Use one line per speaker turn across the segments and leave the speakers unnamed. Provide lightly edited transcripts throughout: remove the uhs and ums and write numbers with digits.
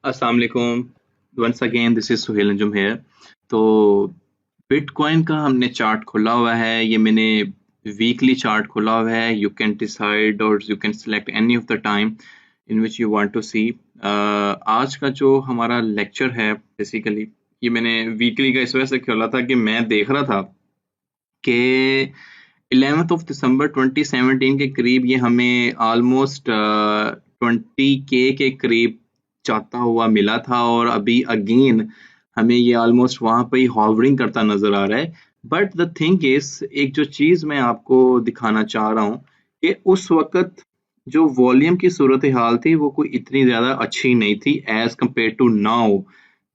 अस्सलाम वालेकुम। Once again this is Suhail Anjum here. तो बिटकॉइन का हमने चार्ट खोला हुआ है, ये मैंने वीकली चार्ट खोला हुआ है। यू कैन डिसाइड और you can select any of the time in which you want to see. आज का जो हमारा लेक्चर है बेसिकली, ये मैंने वीकली का इस वजह से खोला था कि मैं देख रहा था कि 11th ऑफ दिसंबर 2017 के करीब ये हमें ऑलमोस्ट 20K के करीब जाता हुआ मिला था, और अभी अगेन हमें ये ऑलमोस्ट वहां पे ही हॉवरिंग करता नजर आ रहा है। बट द थिंग इज, एक जो चीज मैं आपको दिखाना चाह रहा हूँ कि उस वक्त जो वॉल्यूम की सूरत हाल थी वो कोई इतनी ज्यादा अच्छी नहीं थी as compare to now.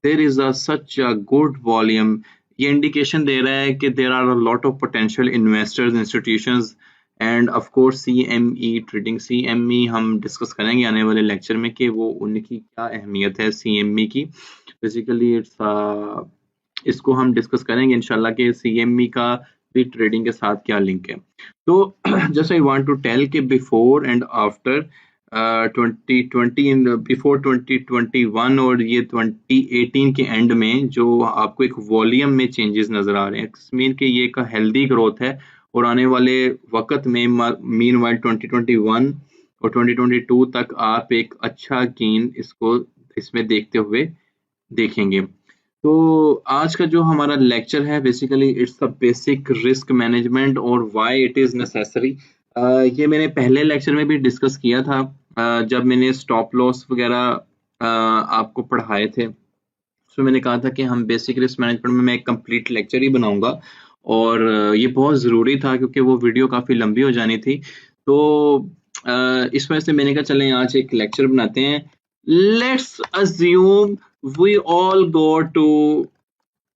There is a such a good volume. ये इंडिकेशन दे रहा है कि there are a lot of potential investors, institutions and of course CME trading. CME हम डिस्कस करेंगे आने वाले लेक्चर में कि वो उनकी क्या अहमियत है CME की। बेसिकली इसको हम डिस्कस करेंगे इंशाल्लाह कि CME का भी ट्रेडिंग के साथ क्या लिंक है। तो just I want to tell कि before and after 2020 in before 2021 और ये 2018 के एंड में जो आपको एक वॉल्यूम में चेंजेस नजर आ रहे हैं, मीन कि ये एक हेल्दी ग्रोथ है। और आने वाले वक्त में मीन वाइल 2021 और 2022 तक आप एक अच्छा गेन इसको इसमें देखते हुए देखेंगे। तो आज का जो हमारा लेक्चर है basically it's the basic risk management और व्हाई इट इज नेसेसरी। ये मैंने पहले लेक्चर में भी डिस्कस किया था, जब मैंने स्टॉप लॉस वगैरह आपको पढ़ाए थे। तो मैंने कहा था कि हम बेसिक रिस्क मैनेजमेंट में मैं एक कंप्लीट लेक्चर ही बनाऊंगा, और ये बहुत ज़रूरी था क्योंकि वो वीडियो काफ़ी लंबी हो जानी थी। तो इस वजह से मैंने कहा चलें आज एक लेक्चर बनाते हैं। Let's assume we all go to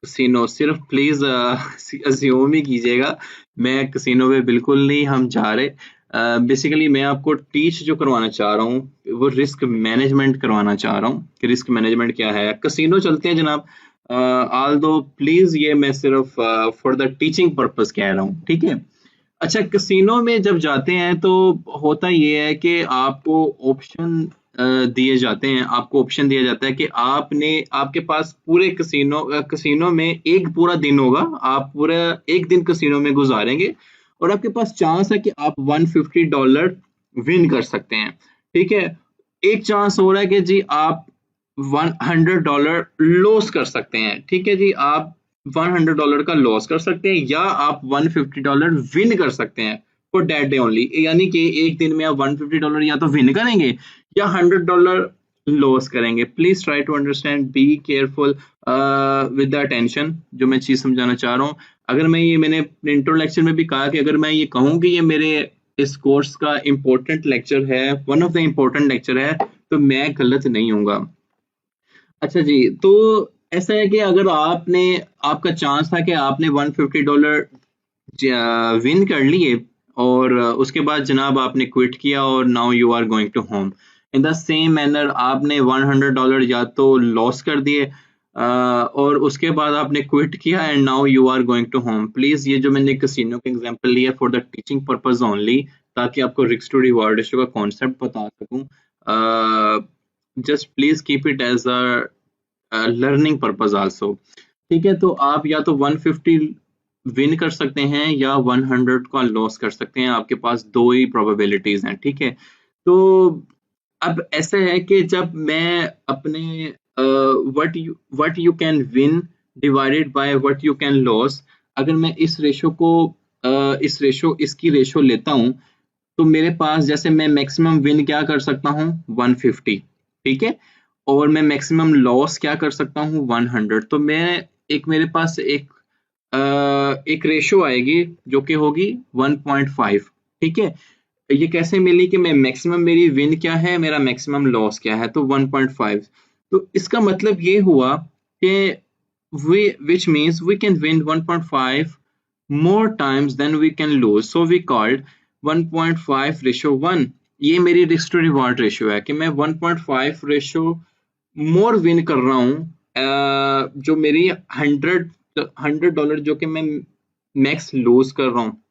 casino. सिर्फ प्लीज अज्यूम ही कीजिएगा, मैं कसिनो में बिल्कुल नहीं हम जा रहे। बेसिकली मैं आपको टीच जो करवाना चाह रहा हूँ वो रिस्क मैनेजमेंट करवाना चाह रहा हूँ कि रिस्क मैनेजमेंट क्या है। कसिनो चलते हैं जनाब, ऑल दो प्लीज ये मैं सिर्फ फॉर द टीचिंग पर्पस कह रहा हूँ, ठीक है। अच्छा, कसिनो में जब जाते हैं तो होता ये है कि आपको ऑप्शन दिए जाते हैं, आपको ऑप्शन दिया जाता है कि आपने आपके पास पूरे कसिनो में एक पूरा दिन होगा, आप पूरा एक दिन कसिनो में गुजारेंगे और आपके पास चांस है कि आप $150 विन कर सकते हैं, ठीक है। एक चांस हो रहा है कि जी आप $100 लॉस कर सकते हैं, ठीक है जी, आप $100 का लॉस कर सकते हैं या आप $150 विन कर सकते हैं फॉर दैट डे ओनली। यानी कि एक दिन में आप $150 या तो विन करेंगे या $100 लॉस करेंगे। Please try to understand, be careful with the attention जो मैं चीज समझाना चाह रहा हूँ। अगर मैंने इंट्रो लेक्चर में भी कहा कि अगर मैं ये कहूँ कि ये मेरे इस कोर्स का इम्पोर्टेंट लेक्चर है, one of the important lecture है, तो मैं गलत नहीं हूँगा। अच्छा जी, तो ऐसा है कि अगर आपका चांस था कि आपने $150 विन कर लिए और उसके बाद जनाब आपने क्विट किया और now you are going to home. In the same manner आपने $100 या तो लॉस कर दिए और उसके बाद आपने क्विट किया and now you are going to home. Please ये जो मैंने कसिनो का एग्जांपल लिया for the teaching purpose only, ताकि आपको रिस्क टू रिवार्ड रेशियो का कॉन्सेप्ट बता सकूं। Just please keep it as a learning purpose also, ठीक है। तो आप या तो 150 विन कर सकते हैं या 100 का लॉस कर सकते हैं, आपके पास दो ही प्रोबेबिलिटीज हैं, ठीक है। तो अब ऐसा है कि जब मैं अपने what you can win divided by what you can loss, अगर मैं इस रेशो को इसकी रेशो लेता हूं, तो मेरे पास जैसे मैं मैक्सिमम विन क्या कर सकता हूँ 150, ठीक है, और मैं मैक्सिमम लॉस क्या कर सकता हूँ 100। तो मैं मेरे पास एक रेशो आएगी जो कि होगी 1.5, ठीक है। ये कैसे मिली कि मैं मैक्सिमम मेरी विन क्या है, मेरा मैक्सिमम लॉस क्या है, तो 1.5। तो इसका मतलब ये हुआ कि which means we can win 1.5 more times than we can lose, so we called 1.5 ratio 1। ये मेरी रिस्क टू रिवॉर्ड रेशियो है कि मैं 1.5 रेशियो मोर विन कर रहा हूँ, जो मेरी $100 जो कि मैं मैक्स लूज कर रहा हूँ,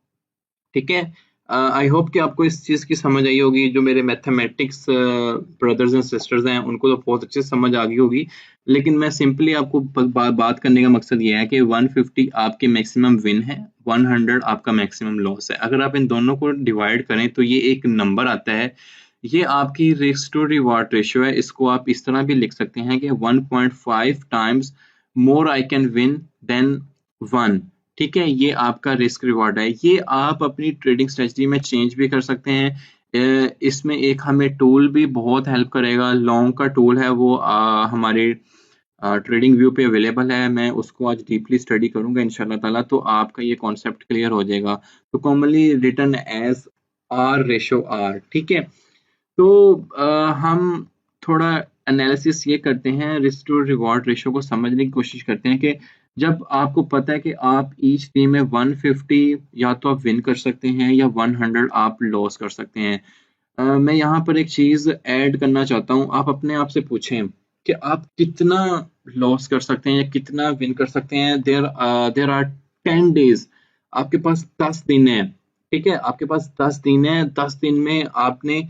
ठीक है। आई होप कि आपको इस चीज़ की समझ आई होगी। जो मेरे मैथमेटिक्स ब्रदर्स एंड सिस्टर्स हैं उनको तो बहुत अच्छे से समझ आ गई होगी, लेकिन मैं सिंपली आपको बात करने का मकसद ये है कि 150 आपके मैक्सिमम विन है, 100 आपका मैक्सिमम लॉस है। अगर आप इन दोनों को डिवाइड करें तो ये एक नंबर आता है, ये आपकी रिस्क टू रिवार्ड रेशियो है। इसको आप इस तरह भी लिख सकते हैं कि 1.5 times more I can win then 1। ठीक है, ये आपका रिस्क रिवॉर्ड है। ये आप अपनी ट्रेडिंग स्ट्रेटजी में चेंज भी कर सकते हैं। इसमें एक हमें टूल भी बहुत हेल्प करेगा, लॉन्ग का टूल है वो हमारे ट्रेडिंग व्यू पे अवेलेबल है। मैं उसको आज डीपली स्टडी करूंगा इंशाल्लाह ताला, तो आपका ये कॉन्सेप्ट क्लियर हो जाएगा। तो commonly return as R ratio R. ठीक है, तो हम थोड़ा एनालिसिस ये करते हैं, रिस्क टू रिवॉर्ड रेशो को समझने की कोशिश करते हैं कि जब आपको पता है कि आप ईच डे में 150 या तो आप विन कर सकते हैं या 100 आप लॉस कर सकते हैं। मैं यहाँ पर एक चीज ऐड करना चाहता हूँ। आप अपने आप से पूछें कि आप कितना लॉस कर सकते हैं या कितना विन कर सकते हैं। देर आर 10 डेज, आपके पास 10 दिन है। ठीक है, आपके पास 10 दिन है। 10 दिन में आपने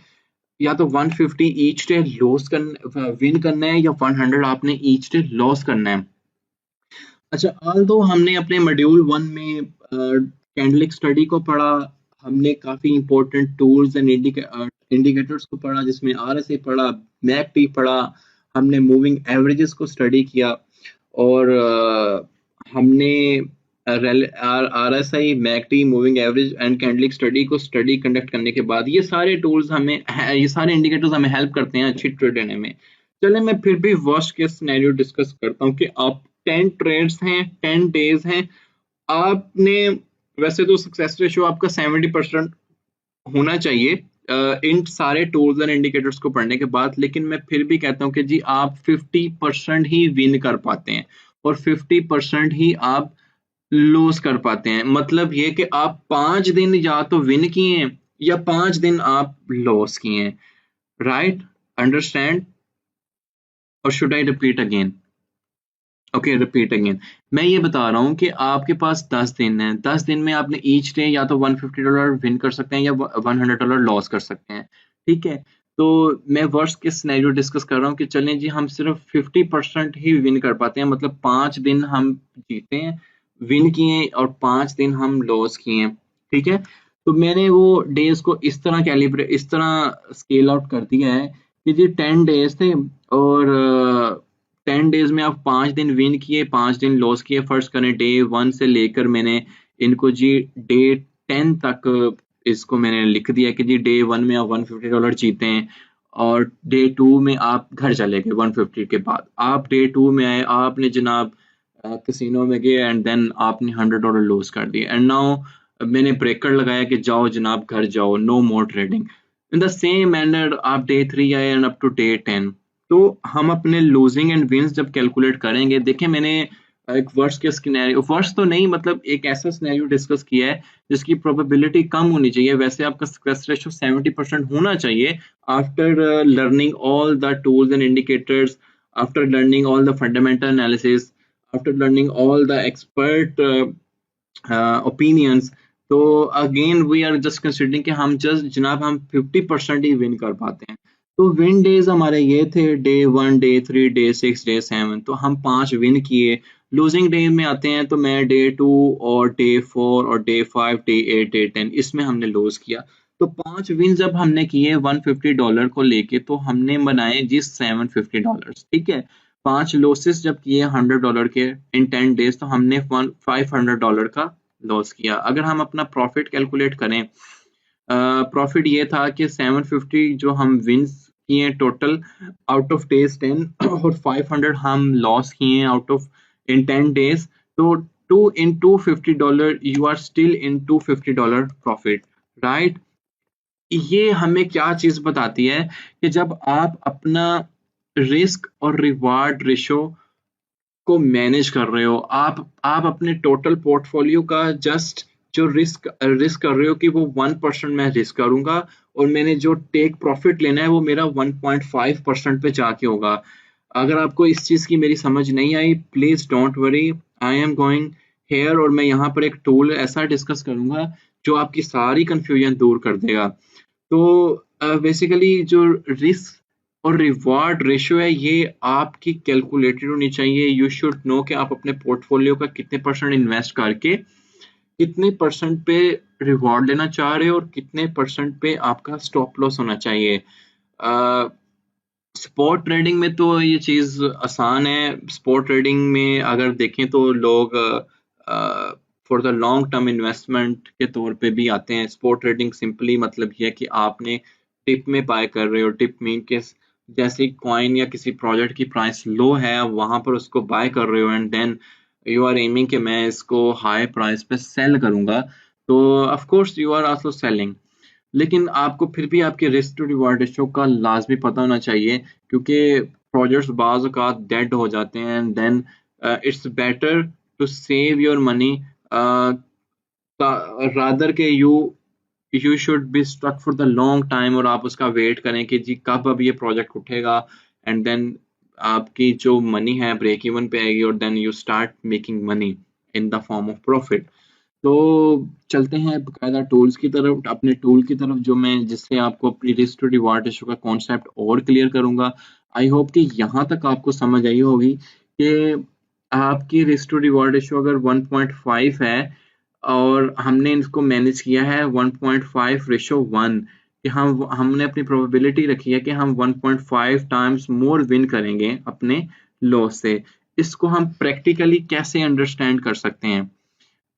या तो 150 ईच डे लॉस करना, विन करना है, या 100 आपने ईच डे लॉस करना है। अच्छा, ऑल दो हमने अपने मॉड्यूल 1 में कैंडलिक स्टडी को पढ़ा, हमने काफी इंपॉर्टेंट टूल्स एंड इंडिकेटर्स को पढ़ा, जिसमें आरएसआई पढ़ा, मैकडी पढ़ा, हमने मूविंग एवरेजेस को स्टडी किया, और हमने RSI, MACD, moving average and candlestick study को कंडक्ट करने के बाद ये सारे टूल्स हमें, ये सारे इंडिकेटर्स हमें हेल्प करते हैं अच्छी ट्रेड लेने में। चले, मैं फिर भी वर्स्ट केस सिनेरियो डिस्कस करता हूँ कि आप 10 ट्रेड्स हैं, 10 डेज हैं, आपने, वैसे तो सक्सेस रेशियो आपका 70% होना चाहिए इन सारे टूल्स एंड इंडिकेटर्स को पढ़ने के बाद, लेकिन मैं फिर भी कहता हूँ कि जी आप 50% ही विन कर पाते हैं और 50% ही आप लूज कर पाते हैं। मतलब ये कि आप 5 दिन या तो विन किए हैं या 5 दिन आप लॉस किए हैं। राइट, अंडरस्टैंड, और should I repeat again? Okay, repeat again. मैं ये बता रहा हूँ कि आपके पास 10 दिन है। 10 दिन में आपने ईच डे या तो $150 विन कर सकते हैं या $100 लॉस कर सकते हैं। ठीक है, तो मैं वर्स्ट के सिनेरियो डिस्कस कर रहा हूँ कि चलें जी हम सिर्फ 50% ही विन कर पाते हैं, मतलब 5 दिन हम जीते हैं, विन किए, और 5 दिन हम लॉस किए हैं। ठीक है, तो मैंने वो डेज को इस तरह कैलिब्रेट, इस तरह स्केल आउट कर दिया है कि जी 10 डेज थे, और 10 डेज में आप 5 दिन विन किए, 5 दिन लॉस किए। फर्स्ट करें डे 1 से लेकर मैंने इनको जी डे 10 तक इसको मैंने लिख दिया कि जी डे 1 में आप $150 जीते हैं, और डे 2 में आप घर चले गए 150 के बाद। आप डे 2 में आए, आपने जनाब कैसीनो में गए एंड देन आपने $100 लॉस कर दिए, एंड नाउ मैंने ब्रेकर लगाया कि जाओ जनाब घर जाओ, no more trading. In the same manner आप डे 3 आए एंड अप टू डे 10। तो हम अपने लूजिंग एंड विंस जब कैलकुलेट करेंगे, देखें मैंने एक वर्स्ट के सिनेरियो, वर्स्ट तो नहीं, मतलब एक ऐसा सिनेरियो डिस्कस किया है जिसकी प्रोबेबिलिटी कम होनी चाहिए। वैसे आपका सक्सेस रेशियो 70% होना चाहिए after learning all the tools and indicators, after learning all the fundamental analysis, after learning all the expert opinions. तो again we are just considering कि हम जस्ट जनाब हम 50% ही विन कर पाते हैं। तो विन डेज हमारे ये थे डे 1, डे 3, डे 6, डे 7, तो हम 5 विन किए। लूजिंग डे में आते हैं तो मैं डे 2 और डे 4 और डे 5, डे 8, डे 10, इसमें हमने लूज किया। तो 5 विन जब हमने किए $150 को लेके, तो हमने बनाए जी $750। ठीक है, 5 लॉसेस जब किए $100 के इन 10 डेज, तो हमने $500 का लॉस किया। अगर हम अपना प्रॉफिट कैलकुलेट करें, प्रॉफिट ये था कि 750 जो हम विंस किए टोटल आउट ऑफ डेज 10, और 500 हम लॉस किए आउट ऑफ इन 10 डेज। तो 2 in $250, you are still in $250 profit. Right, ये हमें क्या चीज बताती है कि जब आप अपना रिस्क और रिवार्ड रेशो को मैनेज कर रहे हो, आप अपने टोटल पोर्टफोलियो का जस्ट जो रिस्क कर रहे हो कि वो 1% मैं रिस्क करूंगा, और मैंने जो टेक प्रॉफिट लेना है वो मेरा 1.5% पे जाके होगा। अगर आपको इस चीज की मेरी समझ नहीं आई, please don't worry, I am going here, और मैं यहाँ पर एक टूल ऐसा डिस्कस करूंगा जो आपकी सारी कंफ्यूजन दूर कर देगा। तो बेसिकली जो रिस्क और रिवार्ड रेशियो है ये आपकी कैलकुलेटेड होनी चाहिए। यू शुड नो कि आप अपने पोर्टफोलियो का कितने परसेंट इन्वेस्ट करके कितने परसेंट पे रिवॉर्ड लेना चाह रहे हो और कितने परसेंट पे आपका स्टॉप लॉस होना चाहिए। स्पॉट ट्रेडिंग में तो ये चीज आसान है। स्पॉट ट्रेडिंग में अगर देखें तो लोग for the long term investment के तौर पे भी आते हैं। स्पॉट ट्रेडिंग सिंपली मतलब ये है कि आपने टिप में बाय कर रहे हो। टिप मीन के जैसे कॉइन या किसी प्रोजेक्ट की प्राइस लो है वहां पर उसको बाय कर रहे हो and then you are aiming कि मैं इसको हाई प्राइस पे सेल करूंगा। तो of course you are also selling, लेकिन आपको फिर भी आपके रिस्क टू रिवार्ड रेशियो का लाजमी पता होना चाहिए, क्योंकि प्रोजेक्ट्स बाज औकात डेड हो जाते हैं and then it's better to save your money rather के you should be stuck for the long time और आप उसका वेट करें कि जी कब अब ये प्रोजेक्ट उठेगा एंड देन आपकी जो मनी है ब्रेक इवन पे आएगी और then you start making money in the form of profit. तो चलते हैं बकायदा टूल्स की तरफ, अपने टूल की तरफ, जो मैं जिससे आपको अपनी रिस्क टू रिवार्ड रेशियो का कॉन्सेप्ट और क्लियर करूंगा। आई होप कि यहाँ तक आपको समझ आई होगी कि आपकी रिस्क टू रिवार्ड रेशियो अगर 1.5 है और हमने इसको मैनेज किया है 1.5 रेशो 1, कि हमने अपनी प्रोबेबिलिटी रखी है कि हम 1.5 टाइम्स मोर विन करेंगे अपने लॉस से। इसको हम प्रैक्टिकली कैसे अंडरस्टैंड कर सकते हैं?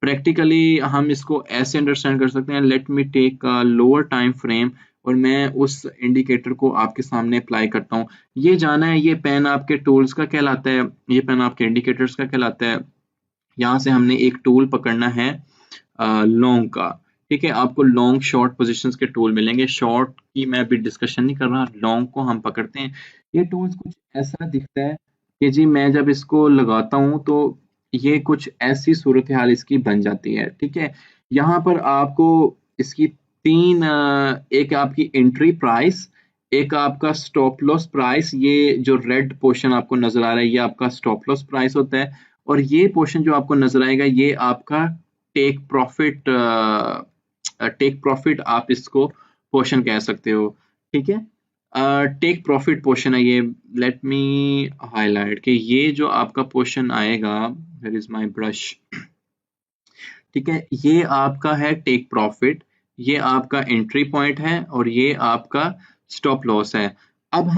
प्रैक्टिकली हम इसको ऐसे अंडरस्टैंड कर सकते हैं, let me take a lower time frame और मैं उस इंडिकेटर को आपके सामने अप्लाई करता हूँ। ये जाना है ये पेन आपके टूल्स का कहलाता है, ये पेन आपके इंडिकेटर्स का कहलाता है। यहाँ से हमने एक टूल पकड़ना है लॉन्ग का। ठीक है, आपको लॉन्ग शॉर्ट पोजीशंस के टूल मिलेंगे। शॉर्ट की मैं अभी डिस्कशन नहीं कर रहा, लॉन्ग को हम पकड़ते हैं। ये टूल्स कुछ ऐसा दिखता है कि जी मैं जब इसको लगाता हूँ तो ये कुछ ऐसी सूरत हाल इसकी बन जाती है। ठीक है, यहाँ पर आपको इसकी तीन एक आपकी एंट्री प्राइस, एक आपका स्टॉप लॉस प्राइस, ये जो रेड पोर्शन आपको नजर आ रहा है ये आपका स्टॉप लॉस प्राइस होता है, और ये पोर्शन जो आपको नजर आएगा ये आपका टेक प्रॉफिट, टेक प्रॉफिट आप इसको पोर्शन कह सकते हो। ठीक है, टेक प्रॉफिट पोर्शन है ये। लेट मी हाईलाइट कि ये जो आपका पोर्शन आएगा, वेयर इज माय ब्रश। ठीक है, ये आपका है टेक प्रॉफिट, ये आपका एंट्री पॉइंट है और ये आपका स्टॉप लॉस है। अब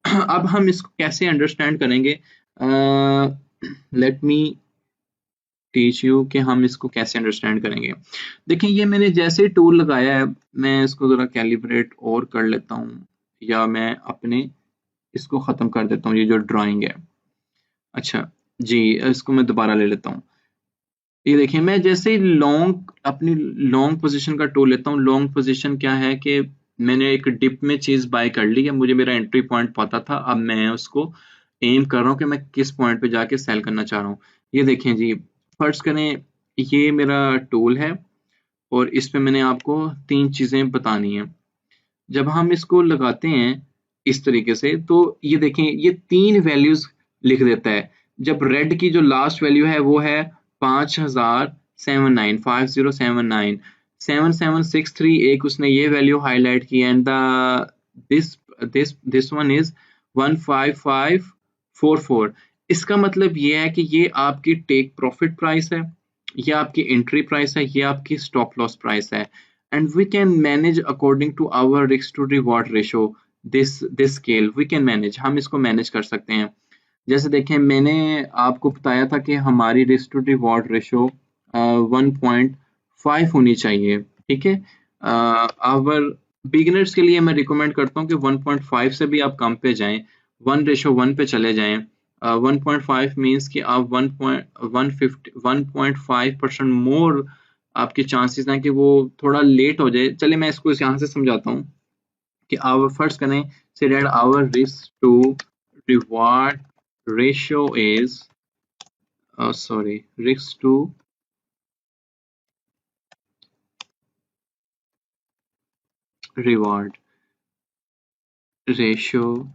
अब हम इसको कैसे अंडरस्टैंड करेंगे? लेट मी टीच यू कि हम इसको कैसे अंडरस्टैंड करेंगे। देखिए, ये मैंने जैसे ही टूल लगाया है मैं इसको जरा कैलिब्रेट और कर लेता हूँ, या मैं अपने इसको खत्म कर देता हूँ, ये जो ड्राइंग है। अच्छा जी, इसको मैं दोबारा ले लेता हूँ। ये देखिए, मैं जैसे ही लॉन्ग अपनी लॉन्ग पोजीशन का टूल लेता हूँ। लॉन्ग पोजीशन क्या है कि मैंने एक डिप में चीज बाय कर ली है, मुझे मेरा एंट्री पॉइंट पता था, अब मैं उसको एम कर रहा हूँ कि मैं किस पॉइंट पे जाके सेल करना चाह रहा हूँ। ये देखें जी, फर्ज करें ये मेरा टूल है और इस पे मैंने आपको तीन चीजें बतानी है। जब हम इसको लगाते हैं इस तरीके से तो ये देखें ये तीन वैल्यूज लिख देता है। जब रेड की जो लास्ट वैल्यू है वो है 5079, 5079, 7763, एक उसने ये वैल्यू हाईलाइट की, and the this this one is 15544। इसका मतलब ये है कि ये आपकी टेक प्रॉफिट प्राइस है, ये आपकी एंट्री प्राइस है, ये आपकी स्टॉप लॉस प्राइस है। And we can manage according to our risk to reward ratio, this scale we can manage, हम इसको मैनेज कर सकते हैं। जैसे देखें, मैंने आपको बताया था कि हमारी रिस्क टू रिवॉर्ड रेशो 1.5 होनी चाहिए। ठीक है, आवर बिगिनर्स के लिए मैं रिकमेंड करता हूँ कि 1.5 से भी आप कम पे जाएं, 1:1 पे चले जाएं। 1.5 मीन्स कि आप 1.5% मोर आपके चांसेस हैं कि वो थोड़ा लेट हो जाए। चलिए मैं इसको यहाँ से समझाता हूँ कि आवर फर्स्ट करें से that our risk to reward ratio is sorry risk to reward ratio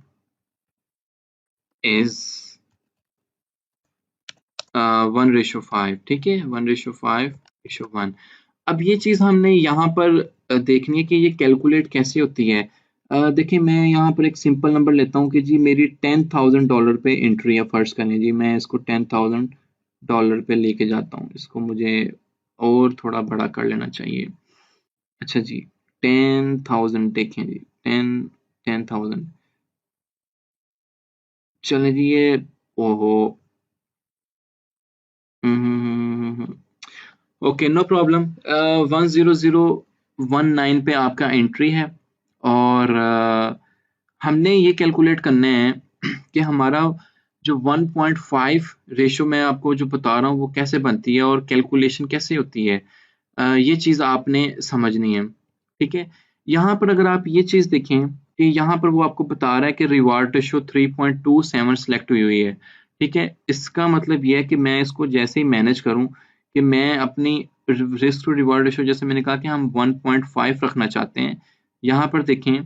is 1:5। ठीक है, 1:5:1। अब ये चीज़ हमने यहाँ पर देखनी है कि ये कैलकुलेट कैसे होती है। देखिए मैं यहाँ पर एक सिंपल नंबर लेता हूँ कि जी मेरी $10,000 पे एंट्री है, फर्ज करें जी मैं इसको $10,000 पे लेके जाता हूँ, इसको मुझे और थोड़ा बड़ा कर लेना चाहिए। अच्छा जी 10,000 देखें जी 10,000 चले जी ये ओहो ओके नो प्रॉब्लम 10019 पे आपका एंट्री है और हमने ये कैलकुलेट करना है कि हमारा जो 1.5 रेशो मैं आपको जो बता रहा हूँ वो कैसे बनती है और कैलकुलेशन कैसे होती है। ये चीज़ आपने समझनी है, ठीक है। यहाँ पर अगर आप ये चीज़ देखें कि यहाँ पर वो आपको बता रहा है कि रिवार्ड रेशो 3.27 सेलेक्ट हुई हुई है, ठीक है। इसका मतलब ये है कि मैं इसको जैसे ही मैनेज करूँ कि मैं अपनी रिस्क टू रिवार्ड रेशो जैसे मैंने कहा कि हम 1.5 रखना चाहते हैं। यहाँ पर देखें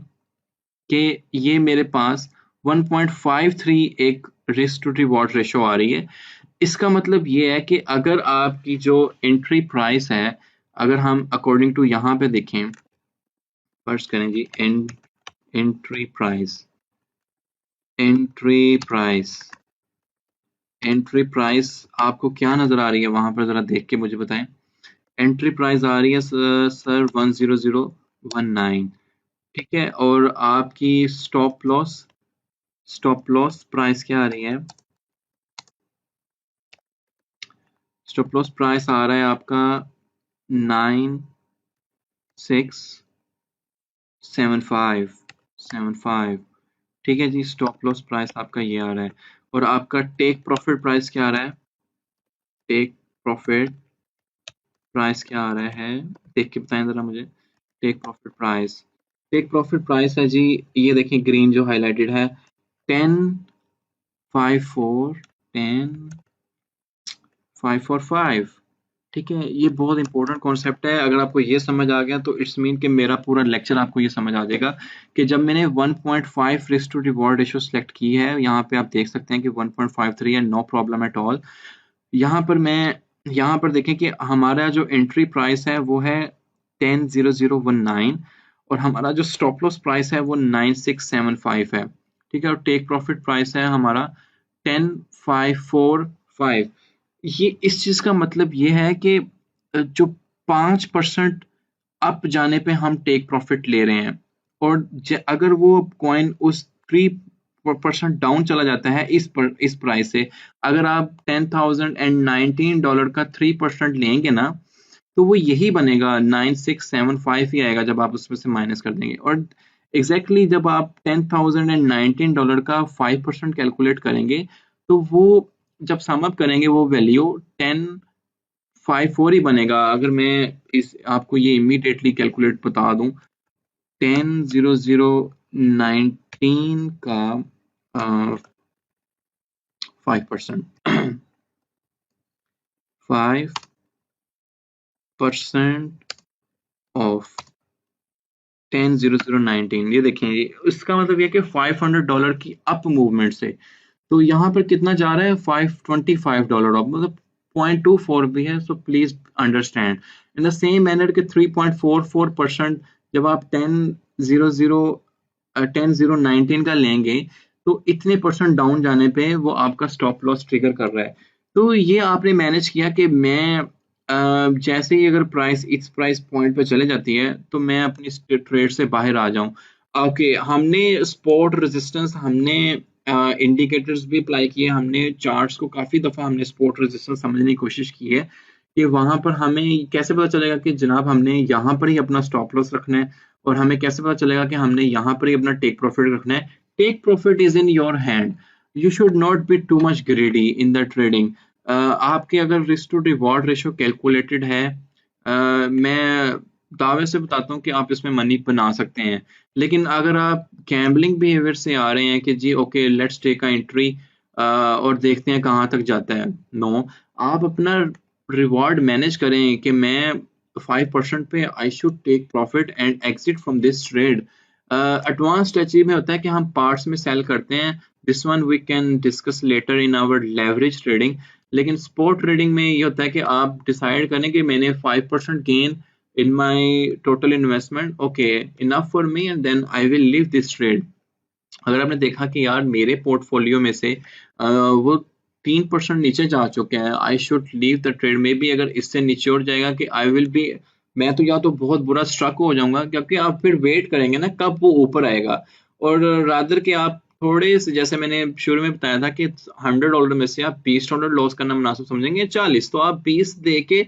कि ये मेरे पास 1.53 एक रिस्क टू रिवॉर्ड रेशो आ रही है। इसका मतलब ये है कि अगर आपकी जो एंट्री प्राइस है, अगर हम अकॉर्डिंग टू यहाँ पे देखें, फर्स्ट करें जी entry price entry price entry price आपको क्या नजर आ रही है वहां पर, जरा देख के मुझे बताएं। एंट्री प्राइस आ रही है सर 10019, ठीक है। और आपकी स्टॉप लॉस प्राइस क्या आ रही है? स्टॉप लॉस प्राइस आ रहा है आपका 9675 ठीक है जी। स्टॉप लॉस प्राइस आपका ये आ रहा है और आपका टेक प्रॉफिट प्राइस क्या आ रहा है? टेक प्रॉफिट प्राइस क्या आ रहा है, देख के बताएं जरा मुझे। टेक प्रॉफिट प्राइस है जी, ये देखें ग्रीन जो हाईलाइटेड है 10,545 ठीक है। ये बहुत इंपॉर्टेंट कॉन्सेप्ट है, अगर आपको ये समझ आ गया तो इट्स मीन कि मेरा पूरा लेक्चर आपको ये समझ आ जाएगा कि जब मैंने 1.5 risk to reward ratio select की है, यहाँ पे आप देख सकते हैं कि 1.53 है, नो प्रॉब्लम एट ऑल। यहाँ पर देखें कि हमारा जो एंट्री प्राइस है वो है 10,019 और हमारा जो स्टॉप लॉस प्राइस है वो 9675 है, ठीक है। और टेक प्रॉफिट प्राइस है हमारा 10,545। ये इस चीज का मतलब ये है कि जो 5% अप जाने पे हम टेक प्रॉफिट ले रहे हैं और अगर वो कॉइन उस 3% डाउन चला जाता है इस प्राइस से, अगर आप $10,019 का 3% लेंगे ना तो वो यही बनेगा 9675 ही आएगा जब आप उसमें से माइनस कर देंगे। और एग्जैक्टली जब आप $10,019 का 5% कैलकुलेट करेंगे तो वो जब सम अप करेंगे वो वैल्यू 1054 ही बनेगा। अगर मैं इस आपको ये इमीडिएटली कैलकुलेट बता दूं 10,019 का 5% 5% ऑफ 10,019 ये देखें, इसका मतलब ये कि $500 की अप मूवमेंट से तो यहाँ पर कितना जा रहा है $525 ऑफ, मतलब 0.24 भी है। So please understand in the same manner के 3.44% जब आप 10,019 का लेंगे तो इतने परसेंट डाउन जाने पे वो आपका स्टॉप लॉस ट्रिगर कर रहा है। तो ये आपने मैनेज किया कि मैं जैसे ही अगर प्राइस इस प्राइस पॉइंट पे चले जाती है तो मैं अपनी ट्रेड से बाहर आ जाऊं। ओके हमने स्पॉट रेजिस्टेंस, हमने इंडिकेटर्स भी अप्लाई किए, हमने चार्ट्स को काफी दफा हमने स्पॉट रेजिस्टेंस समझने की कोशिश की है कि वहां पर हमें कैसे पता चलेगा कि जनाब हमने यहाँ पर ही अपना स्टॉप लॉस रखना है और हमें कैसे पता चलेगा कि हमने यहाँ पर ही अपना टेक प्रॉफिट रखना है। Take profit is in your hand, you should not be too much greedy in the trading. आपके अगर risk to reward ratio calculated है, मैं दावे से बताता हूँ कि आप इसमें मनी बना सकते हैं। लेकिन अगर आप गैम्बलिंग बिहेवियर से आ रहे हैं कि जी okay let's take a entry और देखते हैं कहाँ तक जाता है, नो, आप अपना रिवॉर्ड मैनेज करें कि मैं 5% पे I should take profit and exit from this trade. Advance strategy में होता है कि हम पार्ट्स में सेल करते हैं, this one we can discuss later in our leverage trading. लेकिन स्पॉट ट्रेडिंग में ये होता है कि आप डिसाइड करें कि मैंने 5% gain in my total investment, okay, enough for me, and then I will leave this trade. अगर आपने देखा कि यार मेरे पोर्टफोलियो में से वो 3% नीचे जा चुके हैं, I should leave the trade. May be अगर इससे नीचे उठ जाएगा कि आई विल बी, मैं तो या तो बहुत बुरा स्ट्रक हो जाऊंगा, क्योंकि आप फिर वेट करेंगे ना कब वो ऊपर आएगा, और रादर के आप थोड़े से, जैसे मैंने शुरू में बताया था कि $100 में से आप $20 लॉस करना मुनासिब समझेंगे, 40, तो आप 20 दे के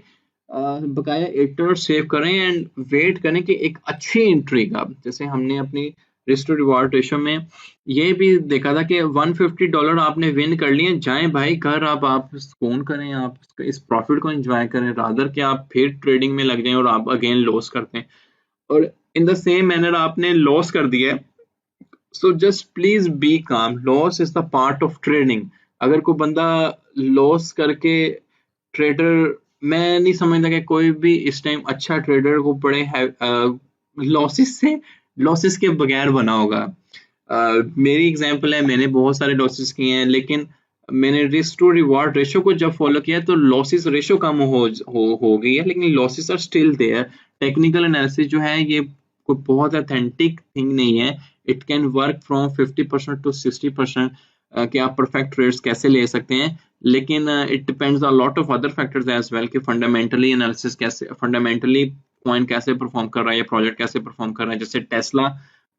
बकाया $8 सेव करें एंड वेट करें कि एक अच्छी एंट्री का। जैसे हमने अपनी रिस्क टू रिवॉर्ड रेशो में ये भी देखा था कि $150 आपने विन कर लिए, जाएं भाई घर, आप सुकून करें, आप इस प्रॉफिट को एंजॉय करें, रादर कि आप फिर ट्रेडिंग में लग जाएं और आप अगेन लॉस करते हैं, और इन द सेम मैनर आपने लॉस कर दिया है। सो जस्ट प्लीज बी काम, loss is the part of trading. अगर कोई बंदा लॉस करके ट्रेडर, मैं नहीं समझता कि कोई भी इस टाइम अच्छा ट्रेडर को बड़े लॉसेस के बगैर बना होगा। मेरी एग्जांपल है, मैंने बहुत सारे लॉसेस किए हैं, लेकिन मैंने रिस्क टू रिवॉर्ड रेशो को जब फॉलो किया तो लॉसेस रेशो कम हो गई है, लेकिन losses are still there. Technical analysis जो है ये कोई बहुत ऑथेंटिक थिंग नहीं है, it can work from 50% to 60% कि आप परफेक्ट ट्रेड्स कैसे ले सकते हैं, लेकिन it depends a lot of other factors as well कि फंडामेंटली एनालिसिस कैसे, फंडामेंटली कॉइन कैसे परफॉर्म कर रहा है या प्रोजेक्ट कैसे परफॉर्म कर रहा है। जैसे टेस्ला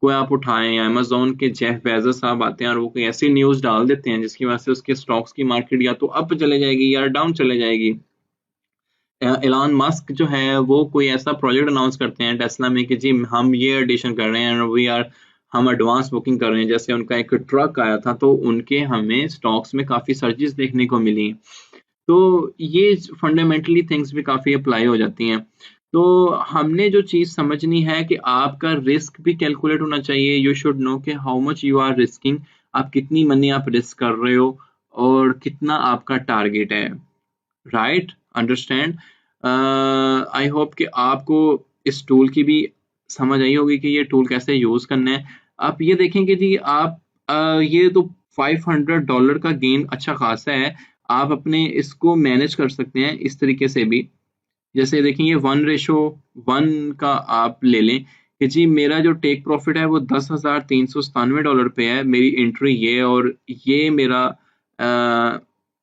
को आप उठाएं, अमेजोन के जेफ बेजोस साहब आते हैं और वो कोई ऐसी न्यूज डाल देते हैं जिसकी वजह से उसके स्टॉक्स की मार्केट या तो अप चले जाएगी या डाउन चले जाएगी। एलन मस्क जो है वो कोई ऐसा प्रोजेक्ट अनाउंस करते हैं टेस्ला में कि जी हम ये एडिशन कर रहे हैं, वी आर, हम एडवांस बुकिंग कर रहे हैं, जैसे उनका एक ट्रक आया था तो उनके हमें स्टॉक्स में काफी सर्जेस देखने को मिली। तो ये फंडामेंटली थिंग्स भी काफी अप्लाई हो जाती हैं। तो हमने जो चीज समझनी है कि आपका रिस्क भी कैलकुलेट होना चाहिए, यू शुड नो कि how much you are risking, आप कितनी मनी आप रिस्क कर रहे हो और कितना आपका टारगेट है, राइट, अंडरस्टैंड। आई होप कि आपको इस टूल की भी समझ आई होगी कि ये टूल कैसे यूज करना है। आप ये देखें कि जी आप ये तो $500 का गेन अच्छा खासा है, आप अपने इसको मैनेज कर सकते हैं इस तरीके से भी। जैसे देखें ये 1:1 का आप ले लें कि जी मेरा जो टेक प्रॉफिट है वो $10,397 पे है, मेरी एंट्री ये है, और ये मेरा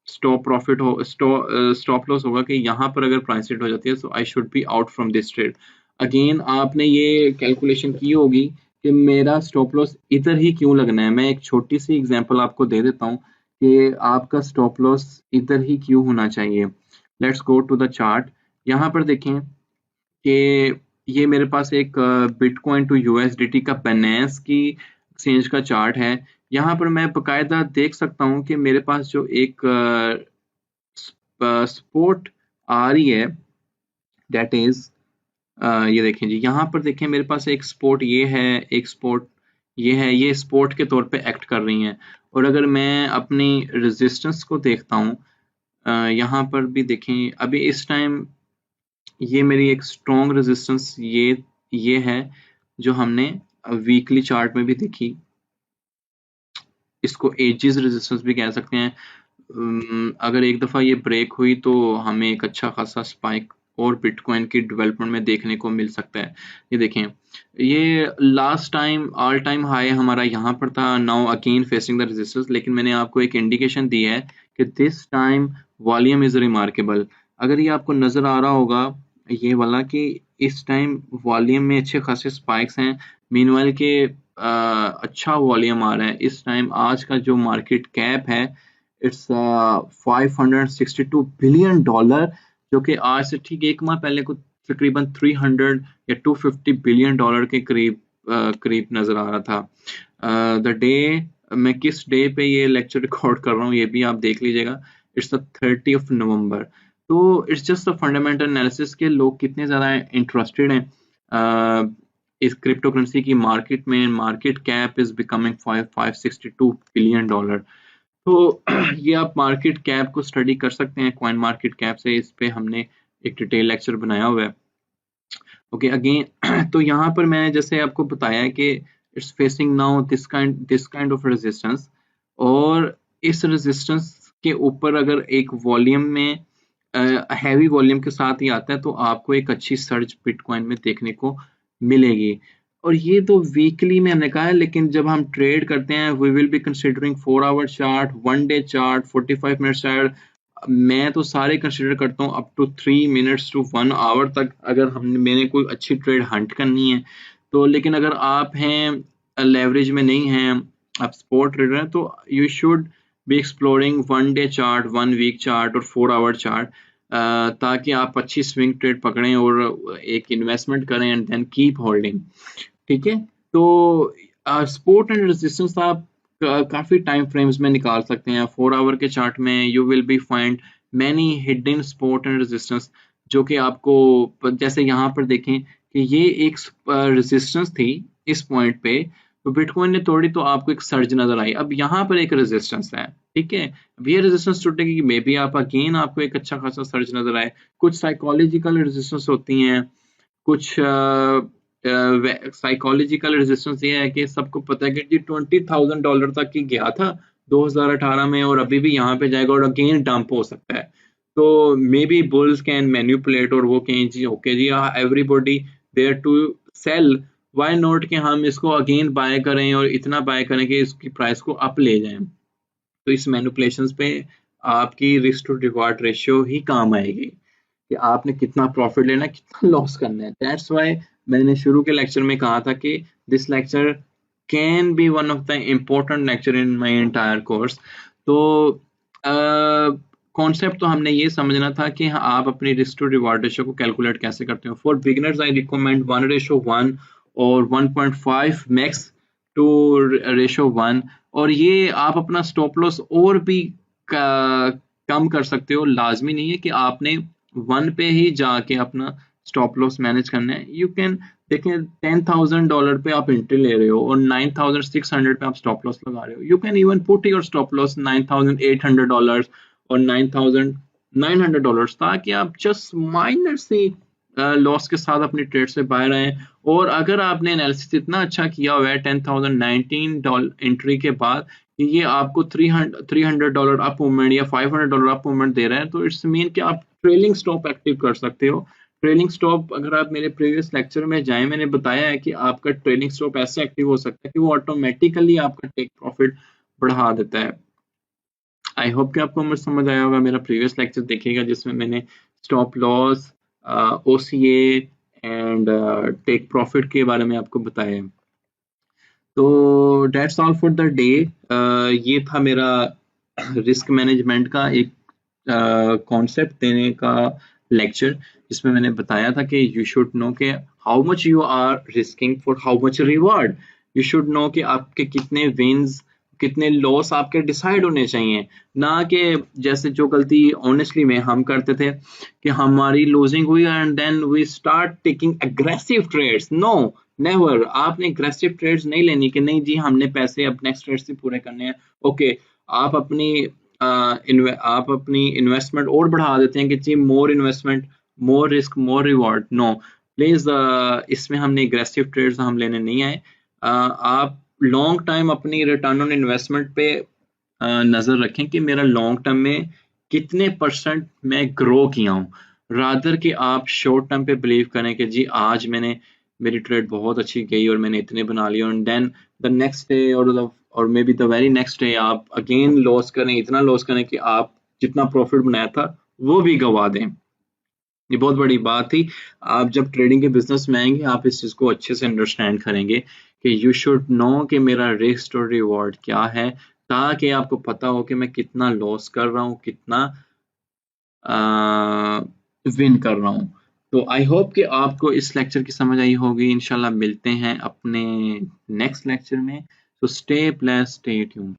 स्टॉप प्रॉफिट हो, स्टॉप लॉस होगा कि यहाँ पर अगर प्राइस हिट हो जाती है, so I should be out from this trade. Again आपने ये कैलकुलेशन की होगी कि मेरा स्टॉप लॉस इधर ही क्यों लगना है। मैं एक छोटी सी एग्जांपल आपको दे देता हूँ कि आपका स्टॉप लॉस इधर ही क्यों होना चाहिए। Let's go to the chart. यहाँ पर देखें कि ये मेरे पास एक बिटकॉइन टू यूएसडीटी का बाइनेंस की एक्सचेंज का चार्ट है। यहाँ पर मैं बकायदा देख सकता हूँ कि मेरे पास जो एक सपोर्ट आ रही है, दैट इज ये देखें जी, यहाँ पर देखें मेरे पास एक सपोर्ट ये है, एक सपोर्ट ये है, ये सपोर्ट के तौर पे एक्ट कर रही हैं। और अगर मैं अपनी रेजिस्टेंस को देखता हूँ, यहाँ पर भी देखें अभी इस टाइम ये मेरी एक स्ट्रॉन्ग रेजिस्टेंस ये है जो हमने वीकली चार्ट में भी देखी, इसको एजिस रेजिस्टेंस भी कह सकते हैं। अगर एक दफ़ा ये ब्रेक हुई तो हमें एक अच्छा खासा स्पाइक और बिटकॉइन की डेवलपमेंट में देखने को मिल सकता है। ये देखें, ये last time all time high हमारा यहाँ पर था, now again facing the resistance, लेकिन मैंने आपको एक इंडिकेशन दी है कि this time volume is remarkable. अगर ये आपको नजर आ रहा होगा ये वाला कि इस टाइम वॉल्यूम में अच्छे खासे स्पाइक्स हैं, मीनवाइल के अच्छा वॉल्यूम आ रहा है। इस टाइम आज का जो मार्केट कैप है इट्स $562 बिलियन, जो कि आज से ठीक एक माह पहले को तकरीबन 300 या $250 बिलियन के करीब नजर आ रहा था। द डे, मैं किस डे पे ये लेक्चर रिकॉर्ड कर रहा हूँ ये भी आप देख लीजिएगा, इट्स द 30 नवंबर। तो it's just a fundamental analysis के लोग कितने ज्यादा इंटरेस्टेड हैं इस क्रिप्टो करेंसी की मार्केट में। Market cap is becoming $562 billion. तो ये आप मार्केट कैप को स्टडी कर सकते हैं कॉइन मार्केट कैप से, इस पे हमने एक डिटेल लेक्चर बनाया हुआ है। ओके अगेन तो यहाँ पर मैं जैसे आपको बताया कि it's facing now this kind of resistance, और इस रेजिस्टेंस के ऊपर अगर एक वॉल्यूम में हैवी वॉल्यूम के साथ ही आता है, तो आपको एक अच्छी सर्ज बिटकॉइन में देखने को मिलेगी। और ये तो वीकली में हमने कहा है, लेकिन जब हम ट्रेड करते हैं we will be considering 4 hour chart, 1 day chart, 45 minute chart. मैं तो सारे कंसिडर करता हूँ up to 3 minutes to 1 hour तक, अगर हमने मैंने कोई अच्छी ट्रेड हंट करनी है तो। लेकिन अगर आप हैं लेवरेज में नहीं हैं, आप स्पॉट ट्रेडर हैं, तो you should be exploring 1 day chart, 1 week chart और 4 आवर चार्ट, ताकि आप अच्छी स्विंग ट्रेड पकड़ें और एक इन्वेस्टमेंट करें एंड देन कीप होल्डिंग। ठीक है, तो सपोर्ट एंड रेजिस्टेंस आप काफी टाइम फ्रेम्स में निकाल सकते हैं। 4 आवर के चार्ट में you will be find many hidden support and resistance, जो कि आपको, जैसे यहाँ पर देखें कि ये एक रेजिस्टेंस थी इस पॉइंट पे, तो बिटकॉइन ने तोड़ी तो आपको एक सर्ज नजर आई। अब यहाँ पर एक रेजिस्टेंस है, ठीक है, अब ये रेजिस्टेंस टूटेगी, मे बी आप अगेन आपको एक अच्छा खासा सर्ज नजर आए। कुछ साइकोलॉजिकल रेजिस्टेंस होती हैं, कुछ साइकोलॉजिकल रेजिस्टेंस ये है कि सबको पता है कि जी $20,000 तक ही गया था 2018 में, और अभी भी यहाँ पे जाएगा और अगेन डंप हो सकता है। तो maybe bulls can manipulate, और वो कहें जी ओके जी everybody there to sell, why not कि हम इसको अगेन बाय करें और इतना बाय करें कि इसकी प्राइस को अप ले जाएं। तो इस मैनिपुलेशंस पे आपकी रिस्क टू रिवार्ड रेशियो ही काम आएगी कि आपने कितना प्रॉफिट लेना है, कितना लॉस करना है। दैट्स व्हाई मैंने शुरू के लेक्चर में कहा था कि this lecture can be one of the important lecture in my entire course. तो कॉन्सेप्ट तो हमने ये समझना था कि आप अपनी रिस्क टू रिवार्ड रेशियो को कैलकुलेट कैसे करते हो। फॉर बिगिनर्स आई रिकमेंड 1:1 और 1.5 मैक्स टू रेशियो 1, और ये आप अपना स्टॉप लॉस और भी कम कर सकते हो। लाजमी नहीं है कि आपने 1 पे ही जाके अपना स्टॉप लॉस मैनेज करना है। यू कैन देखें $10,000 पे आप एंट्री ले रहे हो और 9,600 पे आप स्टॉप लॉस लगा रहे हो, you can even put your stop loss $9,800 और $9,900, ताकि आप जस्ट माइनर सी लॉस के साथ अपनी ट्रेड से बाहर आए। और अगर आपने एनालिसिस इतना अच्छा किया हुआ है $10,019 एंट्री के बाद कि ये आपको $300 अप मूवमेंट या $500 अप मूवमेंट दे रहा है, तो इट्स मीन कि आप ट्रेलिंग स्टॉप एक्टिव कर सकते हो। ट्रेलिंग स्टॉप, अगर आप मेरे प्रीवियस लेक्चर में जाएं, मैंने बताया है कि आपका ट्रेलिंग स्टॉप ऐसे एक्टिव हो सकता है कि वो ऑटोमेटिकली आपका टेक प्रॉफिट बढ़ा देता है। आई होप कि आपको समझ आया होगा। मेरा प्रीवियस लेक्चर देखिएगा जिसमें मैंने stop loss, OCA and take profit के बारे में आपको बताया। तो that's all for the day. ये था मेरा रिस्क मैनेजमेंट का एक कॉन्सेप्ट देने का लेक्चर, जिसमें मैंने बताया था कि यू शुड नो कि how much you are risking for how much reward. You should know कि आपके कितने विन्स, कितने लॉस आपके डिसाइड होने चाहिए, ना कि जैसे जो गलती ऑनेस्टली में हम करते थे कि हमारी लूजिंग हुई and then we start taking aggressive trades. No, never. आपने एग्रेसिव ट्रेड्स नहीं लेनी कि नहीं जी हमने पैसे अब नेक्स्ट ट्रेड से पूरे करने हैं। ओके, आप अपनी आप अपनी इन्वेस्टमेंट और बढ़ा देते हैं कि जी more investment, more risk, more reward. No please, इसमें हमने एग्रेसिव ट्रेड्स हम लेने नहीं आए। आप लॉन्ग टाइम अपनी रिटर्न ऑन इन्वेस्टमेंट पे नजर रखें कि मेरा लॉन्ग टर्म में कितने % मैं ग्रो किया हूँ, रादर कि आप शॉर्ट टर्म पे बिलीव करें कि जी आज मैंने, मेरी ट्रेड बहुत अच्छी गई और मैंने इतने बना लिए, और देन द नेक्स्ट डे और may be the very next day आप अगेन लॉस करें, इतना लॉस करें कि आप जितना प्रॉफिट बनाया था वो भी गवा दें। ये बहुत बड़ी बात थी। आप जब ट्रेडिंग के बिजनेस में आएंगे आप इस चीज को अच्छे से अंडरस्टैंड करेंगे कि यू शुड नो कि मेरा रिस्क और रिवॉर्ड क्या है, ताकि आपको पता हो कि मैं कितना लॉस कर रहा हूँ, कितना विन कर रहा हूँ। तो आई होप कि आपको इस लेक्चर की समझ आई होगी। इंशाल्लाह मिलते हैं अपने नेक्स्ट लेक्चर में। तो स्टे ब्लेस्ड, स्टे ट्यून्ड।